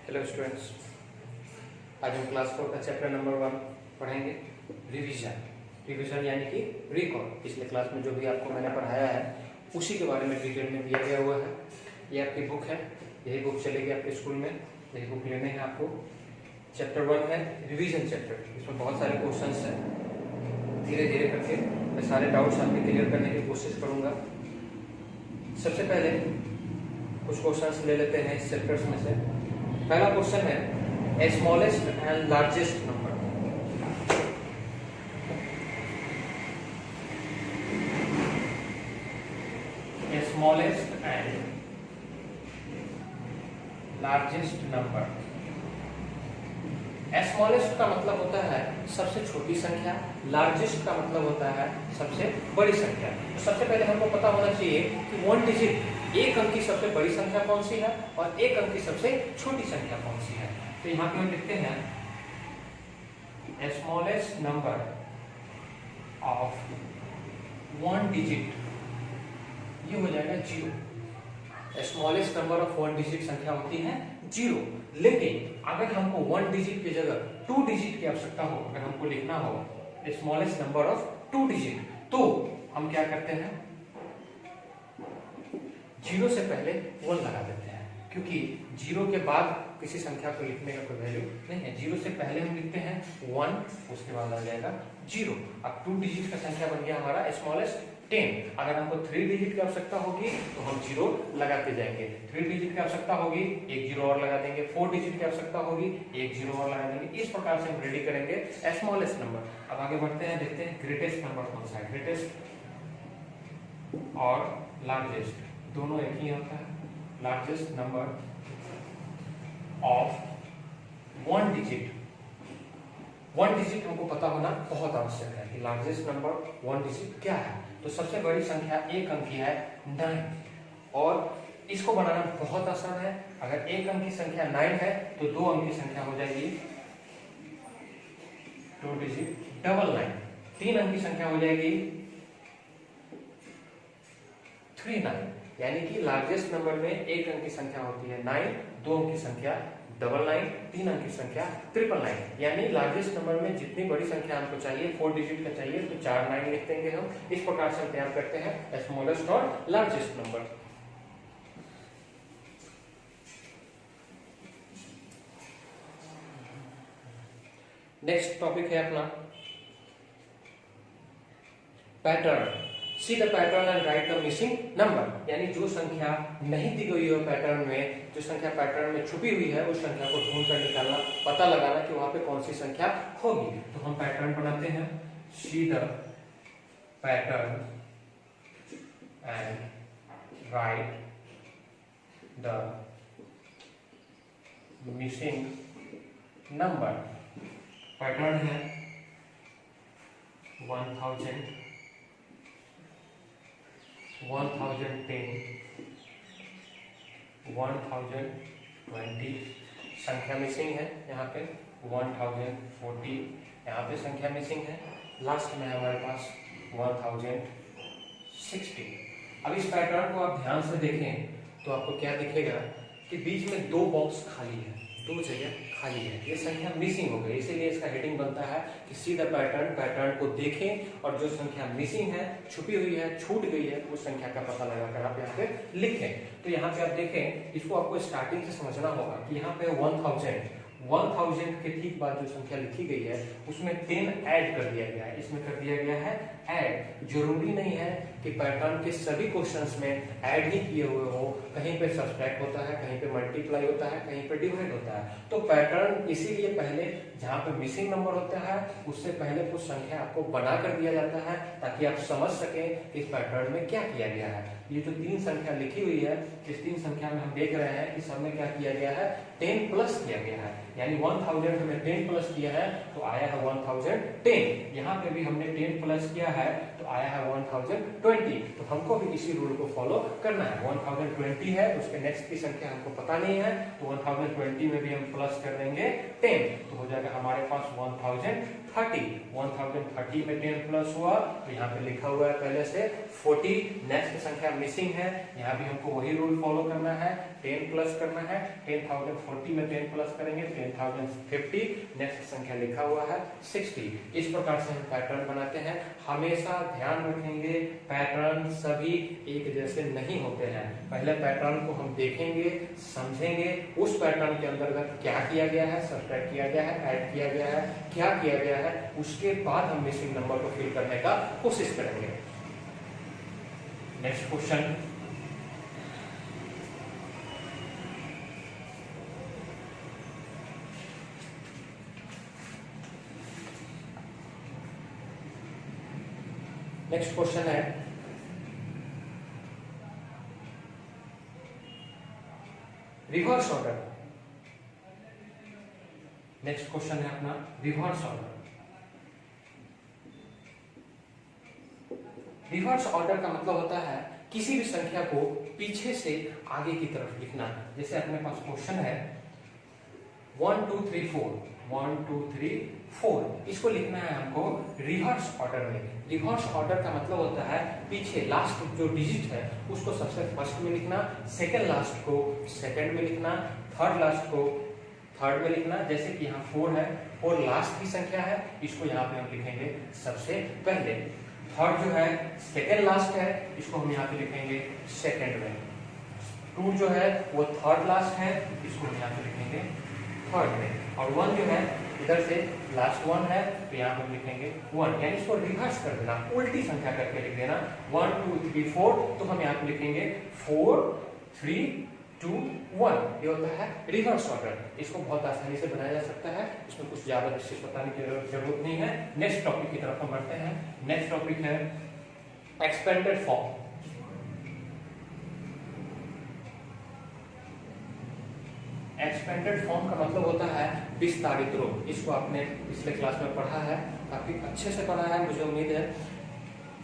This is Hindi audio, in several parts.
हेलो स्टूडेंट्स, आज हम क्लास 4 का चैप्टर नंबर 1 पढ़ेंगे। रिवीजन यानी कि रिकॉल। पिछले क्लास में जो भी आपको मैंने पढ़ाया है उसी के बारे में डिटेल में दिया गया हुआ है। ये आपकी बुक है, यही बुक चलेगी आपके स्कूल में, यही बुक लेने हैं आपको। चैप्टर 1 है रिवीजन चैप्टर। इसमें बहुत सारे क्वेश्चंस हैं। धीरे धीरे करके मैं सारे डाउट्स आपके क्लियर करने की कोशिश करूंगा। सबसे पहले कुछ क्वेश्चंस ले लेते हैं इस चैप्टर्स में से। पहला क्वेश्चन है smallest and largest number. Smallest and largest number. Smallest का मतलब होता है सबसे छोटी संख्या, लार्जेस्ट का मतलब होता है सबसे बड़ी संख्या। तो सबसे पहले हमको पता होना चाहिए कि 1 डिजिट, एक अंक की सबसे बड़ी संख्या कौन सी है और एक अंक की सबसे छोटी संख्या कौन सी है। तो यहाँ पे हम लिखते हैं स्मॉलेस्ट नंबर ऑफ 1 डिजिट, ये हो जाएगा 0। स्मॉलेस्ट नंबर ऑफ 1 डिजिट संख्या होती है 0। लेकिन अगर हमको 1 डिजिट की जगह 2 डिजिट की आवश्यकता हो, अगर हमको लिखना हो स्मॉलेस्ट नंबर ऑफ 2 डिजिट, तो हम क्या करते हैं, 0 से पहले 1 लगा देते हैं, क्योंकि 0 के बाद किसी संख्या को लिखने का कोई वैल्यू नहीं है। 0 से पहले हम लिखते हैं 1, उसके बाद आ जाएगा 0। अब 2 डिजिट का संख्या बन गया हमारा स्मॉलेस्ट 10। अगर हमको 3 डिजिट की आवश्यकता होगी तो हम 0 लगाते जाएंगे। 3 डिजिट की आवश्यकता होगी, एक 0 और लगा देंगे। 4 डिजिट की आवश्यकता होगी, एक 0 और लगा देंगे। इस प्रकार से हम रेडी करेंगे स्मॉलेस्ट नंबर। अब आगे बढ़ते हैं, देखते हैं ग्रेटेस्ट नंबर कौन सा है। ग्रेटेस्ट और लार्जेस्ट दोनों एक ही होता है। Largest number of 1 digit. 1 digit हमको पता होना बहुत आवश्यक है कि लार्जेस्ट नंबर 1 डिजिट क्या है। तो सबसे बड़ी संख्या एक अंक की है 9, और इसको बनाना बहुत आसान है। अगर एक अंक की संख्या 9 है तो 2 अंक की संख्या हो जाएगी 2 डिजिट 99। 3 अंक की संख्या हो जाएगी 39। यानी कि लार्जेस्ट नंबर में एक अंक की संख्या होती है 9, 2 अंक की संख्या 99, 3 अंक की संख्या 999। यानी लार्जेस्ट नंबर में जितनी बड़ी संख्या हमको चाहिए, 4 डिजिट का चाहिए, तो 4 9 लिख देंगे हम। इस प्रकार से हम तैयार करते हैं स्मॉलेस्ट और लार्जेस्ट नंबर। नेक्स्ट टॉपिक है अपना pattern. See the pattern and right the missing number. यानी जो संख्या नहीं दी गई है पैटर्न में, जो संख्या पैटर्न में छुपी हुई है, उस संख्या को ढूंढ कर निकालना, पता लगाना कि वहां पे कौन सी संख्या होगी। तो हम पैटर्न बनाते हैं। See the pattern and right the missing number. Pattern है 1000, 1010, 1020। संख्या मिसिंग है यहाँ पे 1040। यहाँ पे संख्या मिसिंग है। लास्ट में है हमारे पास 1060। अब इस पैटर्न को आप ध्यान से देखें तो आपको क्या दिखेगा कि बीच में 2 बॉक्स खाली है, 2 जगह खाली है। ये संख्या मिसिंग हो गई, इसीलिए इसका हेडिंग बनता है कि सी द पैटर्न। पैटर्न को देखें और जो संख्या मिसिंग है, छुपी हुई है, छूट गई है, उस संख्या का पता लगाकर आप यहाँ पे लिखें। तो यहाँ पे आप देखें, इसको आपको स्टार्टिंग से समझना होगा कि यहाँ पे 1000 के ठीक बाद जो संख्या लिखी गई है उसमें 10 ऐड कर दिया गया है। इसमें कर दिया गया है ऐड। जरूरी नहीं है कि पैटर्न के सभी क्वेश्चंस में ऐड ही किए हुए हो। कहीं पे सब्ट्रैक्ट होता है, कहीं पे मल्टीप्लाई होता है, कहीं पे डिवाइड होता है। तो पैटर्न इसीलिए पहले जहां पे मिसिंग नंबर होता है उससे पहले कुछ संख्या आपको बना कर दिया जाता है, ताकि आप समझ सकें इस पैटर्न में क्या किया गया है। ये जो 3 संख्या लिखी हुई है, इस 3 संख्या में हम देख रहे हैं कि सब में क्या किया गया है, 10 प्लस किया गया है। यानी 1000 में 10 प्लस किया है तो आया है 1010। यहाँ पे भी हमने 10 प्लस किया है तो आया है 1020, तो हमको भी इसी रूल को फॉलो करना है। 1020 है, उसके नेक्स्ट की संख्या हमको पता नहीं है, तो 1020 में भी हम प्लस कर देंगे 10, तो हो जाएगा हमारे पास 1030। 1030 में 10 प्लस हुआ तो यहाँ पे लिखा हुआ है पहले से 40, नेक्स्ट संख्या मिसिंग है, यहाँ भी हमको वही रूल फॉलो करना है, 10 प्लस करना है। 10,040 में 10 प्लस करेंगे 10,050, नेक्स्ट संख्या लिखा हुआ है 60। इस प्रकार से हम पैटर्न बनाते हैं। हमेशा ध्यान रखेंगे पैटर्न सभी एक जैसे नहीं होते हैं। पहले पैटर्न को हम देखेंगे, समझेंगे, उस पैटर्न के अंतर्गत क्या किया गया है, सब्ट्रैक्ट किया गया है, ऐड किया गया है, क्या किया गया है, उसके बाद हम मिसिंग नंबर को फिल करने का कोशिश करेंगे। नेक्स्ट क्वेश्चन, नेक्स्ट क्वेश्चन है रिवर्स ऑर्डर। नेक्स्ट क्वेश्चन है अपना रिवर्स ऑर्डर। रिवर्स ऑर्डर का मतलब होता है किसी भी संख्या को पीछे से आगे की तरफ लिखना। जैसे अपने पास क्वेश्चन है 1 2 3 4, 1 2 3 4, इसको लिखना है हमको रिवर्स ऑर्डर में। रिवर्स ऑर्डर का मतलब होता है पीछे लास्ट जो डिजिट है उसको सबसे फर्स्ट में लिखना, सेकंड लास्ट को सेकंड में लिखना, थर्ड लास्ट को थर्ड में लिखना। जैसे कि यहाँ 4 है, 4 लास्ट की संख्या है, इसको यहाँ पे हम लिखेंगे सबसे पहले। थर्ड जो है सेकंड लास्ट है, इसको हम यहाँ पे लिखेंगे सेकंड में। 2 जो है वो थर्ड लास्ट है, इसको हम यहाँ पे लिखेंगे थर्ड में। और 1 जो है इधर से लास्ट 1 है तो यहाँ पे लिखेंगे 1, यानी इसको रिवर्स कर देना, उल्टी संख्या करके लिख देना। 1 2 3 4, तो हम यहाँ पे लिखेंगे 4 3 2 1, ये होता है रिवर्स ऑर्डर। इसको बहुत आसानी से बनाया जा सकता है, इसमें कुछ ज्यादा विशेष बताने की जरूरत नहीं है। नेक्स्ट टॉपिक की तरफ हम बढ़ते हैं। नेक्स्ट टॉपिक है एक्सपेंडेड फॉर्म। एक्सपेंडेड फॉर्म का मतलब होता है विस्तारित रूप। इसको आपने पिछले क्लास में पढ़ा है, काफी अच्छे से पढ़ा है, मुझे उम्मीद है।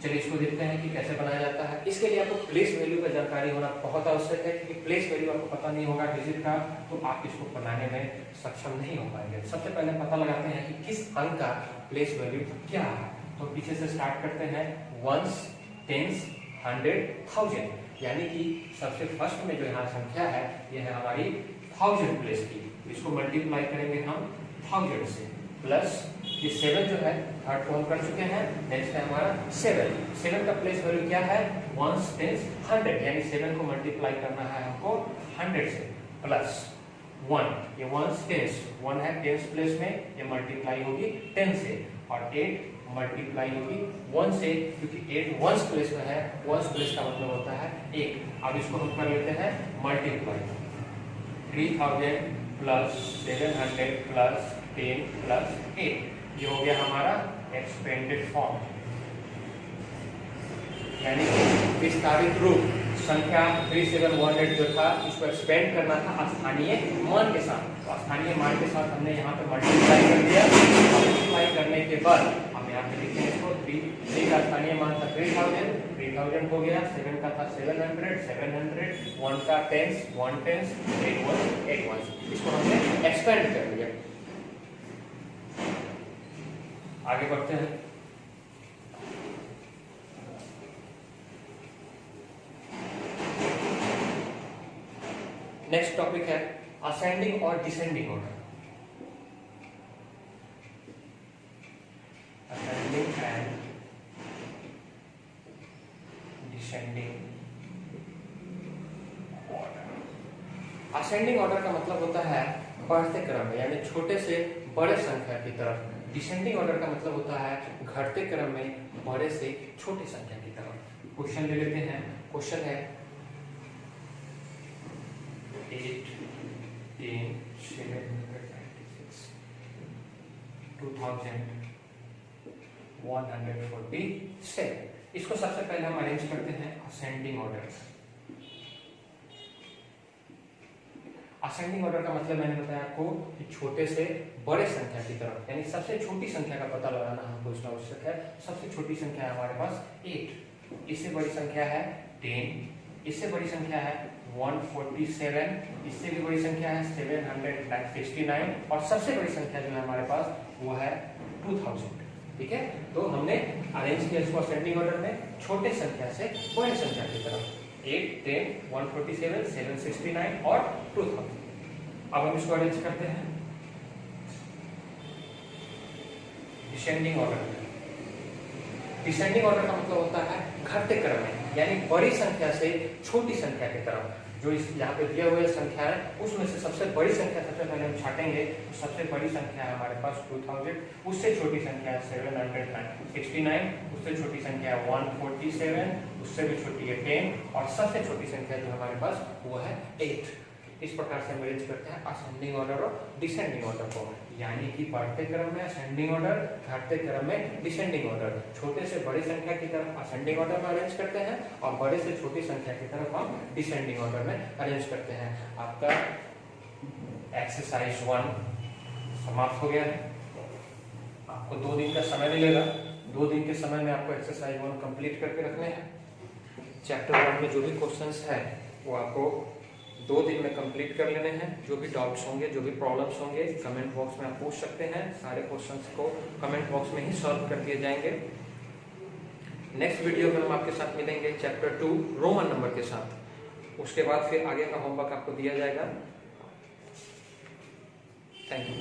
चलिए इसको देखते हैं कि कैसे बनाया जाता है। इसके लिए आपको प्लेस वैल्यू का जानकारी होना बहुत आवश्यक है, क्योंकि प्लेस वैल्यू आपको पता नहीं होगा डिजिट का तो आप इसको बनाने में सक्षम नहीं हो पाएंगे। सबसे पहले पता लगाते हैं कि किस अंक का प्लेस वैल्यू क्या है। तो पीछे से स्टार्ट करते हैं, वंस, टेंस, 100, 1000, यानी कि सबसे फर्स्ट में जो यहाँ संख्या है यह है हमारी 1000 प्लेस की। इसको मल्टीप्लाई करेंगे हम 1000 से, प्लस ये 7 जो है थर्ड को हम कर चुके हैं। नेक्स्ट है हमारा 7 का प्लेस वैल्यू क्या है, 1 टेंस 100, यानी 7 को मल्टीप्लाई करना है हमको 100 से, प्लस 1, ये 1 टेंस 1 है, टेंस प्लेस में ये मल्टीप्लाई होगी 10 से, और 8 मल्टीप्लाई होगी 1 से, क्योंकि 8 1 प्लेस में है, 1 प्लेस का मतलब होता है 1। अब इसको हम कर लेते हैं मल्टीप्लाई, 3000 प्लस 700 प्लस 10 प्लस 8, ये हो गया हमारा एक्सपेंडेड फॉर्म, यानी विस्तारित रूप। संख्या 3718 जो था इसको एक्सपेंड करना था स्थानीय मान के साथ, तो स्थानीय मान के साथ हमने यहाँ पे मल्टीप्लाई कर दिया। मल्टीप्लाई करने के बाद हम यहाँ पे लिखेंगे इसको 3 का स्थानीय मान था 3000 हो गया, 7 का था 700, 1 का टेंस 1 टेंस, 8 1, इसको हमने एक्सपेंड कर दिया। आगे बढ़ते हैं। नेक्स्ट टॉपिक है असेंडिंग और descending order. Ascending and descending order. Ascending order का मतलब होता है बढ़ते क्रम में, यानी छोटे से बड़े संख्या की तरफ। डिसेंडिंग ऑर्डर का मतलब होता है घटते क्रम में बड़े से छोटी संख्या की तरफ। क्वेश्चन ले लेते हैं। क्वेश्चन है 8 10 796 2147। इसको सबसे पहले हम अरेंज करते हैं असेंडिंग ऑर्डर। असेंडिंग ऑर्डर का मतलब मैंने बताया आपको कि छोटे से बड़े संख्या की तरफ, यानी सबसे छोटी संख्या का पता लगाना हमको इसमें आवश्यक है। सबसे छोटी संख्या है हमारे पास 8, इससे बड़ी संख्या है 10, इससे बड़ी संख्या है 147, इससे भी बड़ी संख्या है 769 और सबसे बड़ी संख्या जो है हमारे पास वो है 2000। ठीक है, तो हमने अरेंज किया इसको असेंडिंग ऑर्डर में छोटे संख्या से बड़े संख्या की तरफ, 8, 10, 147, 769 और 2000। अब हम इसको अरेंज करते हैं डिसेंडिंग ऑर्डर में। डिसेंडिंग ऑर्डर का मतलब होता है घटते क्रम में, यानी बड़ी संख्या से छोटी संख्या की तरफ। जो इस यहाँ पे दिए हुए संख्या है उसमें से सबसे बड़ी संख्या सबसे पहले हम छाटेंगे, तो सबसे बड़ी संख्या है हमारे पास 2000, उससे छोटी संख्या है 769, उससे छोटी संख्या है 147, उससे भी छोटी है 10 और सबसे छोटी संख्या जो हमारे पास वो है 8। इस प्रकार से हम अरेंज करते हैं असेंडिंग ऑर्डर और डिसेंडिंग ऑर्डर को, यानी कि बढ़ते क्रम में असेंडिंग ऑर्डर, घटते क्रम में डिसेंडिंग ऑर्डर। छोटे से बड़ी संख्या की तरफ असेंडिंग ऑर्डर में अरेंज करते हैं और बड़े से छोटी संख्या की तरफ हम डिसेंडिंग ऑर्डर में अरेंज करते हैं। आपका एक्सरसाइज 1 समाप्त हो गया है। आपको 2 दिन का समय मिलेगा, 2 दिन के समय में आपको एक्सरसाइज 1 कंप्लीट करके रखने हैं। चैप्टर 1 में जो भी क्वेश्चंस है वो आपको 2 दिन में कंप्लीट कर लेने हैं। जो भी डाउट्स होंगे, जो भी प्रॉब्लम्स होंगे कमेंट बॉक्स में आप पूछ सकते हैं। सारे क्वेश्चंस को कमेंट बॉक्स में ही सॉल्व कर दिए जाएंगे। नेक्स्ट वीडियो में हम आपके साथ मिलेंगे चैप्टर 2 रोमन नंबर के साथ। उसके बाद फिर आगे का होमवर्क आपको दिया जाएगा। Thank you.